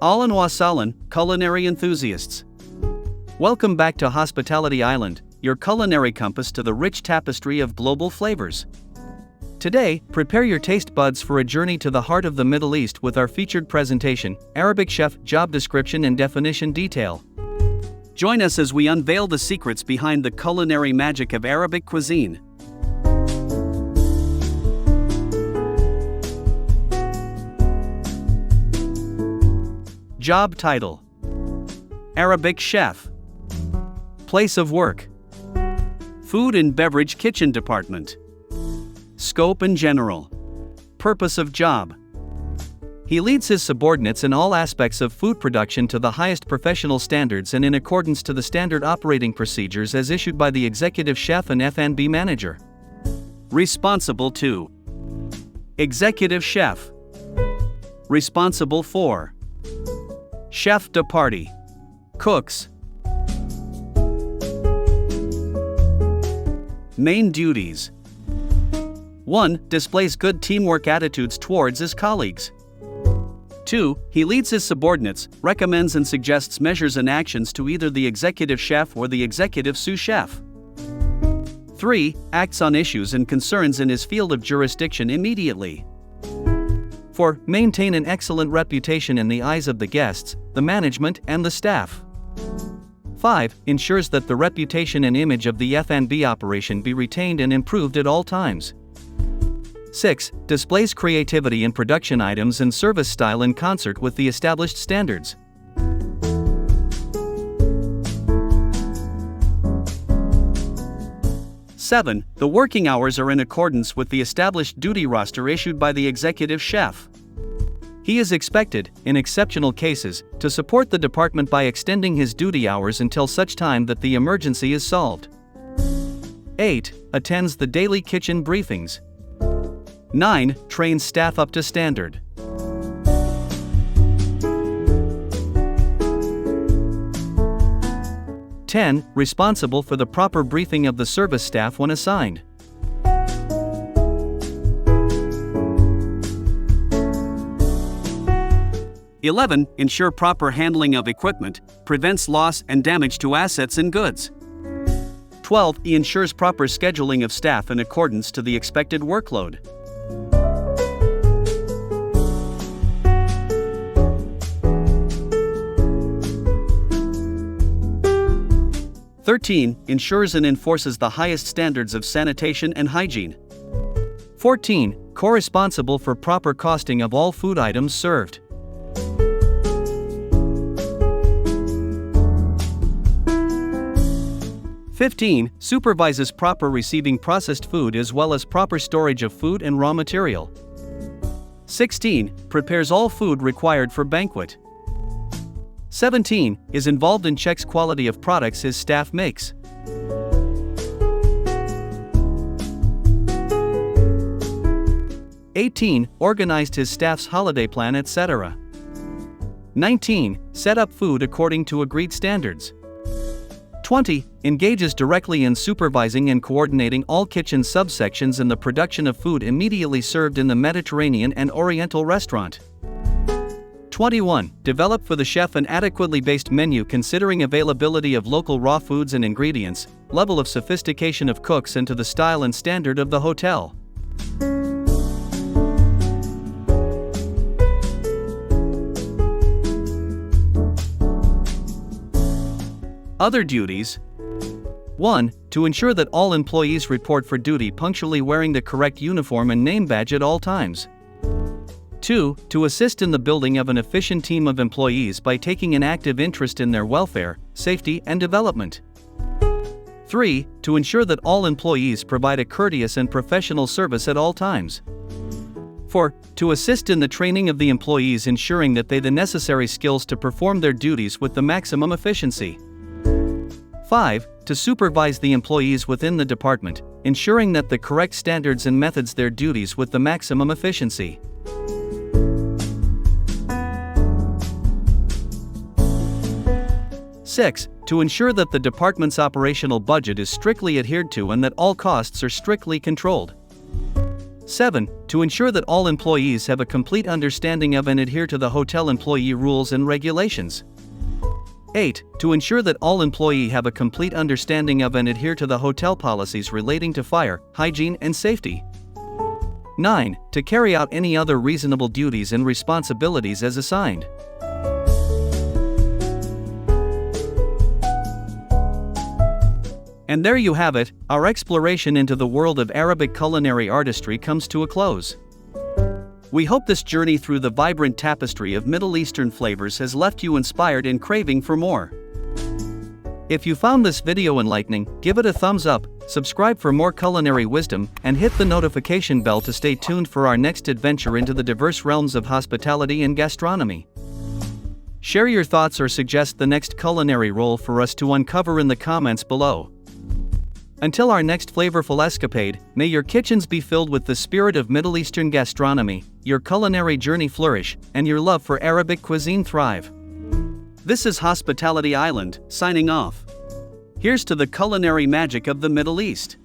Ahlan wa sahlan, culinary enthusiasts. Welcome back to Hospitality Island, your culinary compass to the rich tapestry of global flavors. Today, prepare your taste buds for a journey to the heart of the Middle East with our featured presentation, Arabic Chef, Job Description and Definition Detail. Join us as we unveil the secrets behind the culinary magic of Arabic cuisine. Job title: Arabic Chef. Place of work: Food and Beverage Kitchen Department. Scope and general. Purpose of job: he leads his subordinates in all aspects of food production to the highest professional standards and in accordance to the standard operating procedures as issued by the executive chef and F&B manager. Responsible to: executive chef. Responsible for: chef de partie, cooks. Main duties: 1. Displays good teamwork attitudes towards his colleagues. 2. He leads his subordinates, recommends and suggests measures and actions to either the executive chef or the executive sous-chef. 3. Acts on issues and concerns in his field of jurisdiction immediately. 4. Maintain an excellent reputation in the eyes of the guests, the management, and the staff. 5. Ensures that the reputation and image of the F&B operation be retained and improved at all times. 6. Displays creativity in production items and service style in concert with the established standards. Seven. The working hours are in accordance with the established duty roster issued by the executive chef. He is expected, in exceptional cases, to support the department by extending his duty hours until such time that the emergency is solved. 8. Attends the daily kitchen briefings. 9. Trains staff up to standard. 10. Responsible for the proper briefing of the service staff when assigned. 11. Ensure proper handling of equipment, prevents loss and damage to assets and goods. 12. He ensures proper scheduling of staff in accordance to the expected workload. 13. Ensures and enforces the highest standards of sanitation and hygiene. 14. Co-responsible for proper costing of all food items served. 15. Supervises proper receiving processed food as well as proper storage of food and raw material. 16. Prepares all food required for banquet. 17. Is involved in checks quality of products his staff makes. 18. Organized his staff's holiday plan, etc. 19. Set up food according to agreed standards. 20. Engages directly in supervising and coordinating all kitchen subsections in the production of food immediately served in the Mediterranean and Oriental restaurant. 21. Develop for the chef an adequately based menu considering availability of local raw foods and ingredients, level of sophistication of cooks and to the style and standard of the hotel. Other duties: 1. To ensure that all employees report for duty punctually wearing the correct uniform and name badge at all times. 2. To assist in the building of an efficient team of employees by taking an active interest in their welfare, safety, and development. 3. To ensure that all employees provide a courteous and professional service at all times. 4. To assist in the training of the employees, ensuring that they have the necessary skills to perform their duties with the maximum efficiency. 5. To supervise the employees within the department, ensuring that the correct standards and methods their duties with the maximum efficiency. 6. To ensure that the department's operational budget is strictly adhered to and that all costs are strictly controlled. 7. To ensure that all employees have a complete understanding of and adhere to the hotel employee rules and regulations. 8. To ensure that all employees have a complete understanding of and adhere to the hotel policies relating to fire, hygiene, and safety. 9. To carry out any other reasonable duties and responsibilities as assigned. And there you have it, our exploration into the world of Arabic culinary artistry comes to a close. We hope this journey through the vibrant tapestry of Middle Eastern flavors has left you inspired and craving for more. If you found this video enlightening, give it a thumbs up, subscribe for more culinary wisdom, and hit the notification bell to stay tuned for our next adventure into the diverse realms of hospitality and gastronomy. Share your thoughts or suggest the next culinary role for us to uncover in the comments below. Until our next flavorful escapade, may your kitchens be filled with the spirit of Middle Eastern gastronomy, your culinary journey flourish, and your love for Arabic cuisine thrive. This is Hospitality Island, signing off. Here's to the culinary magic of the Middle East.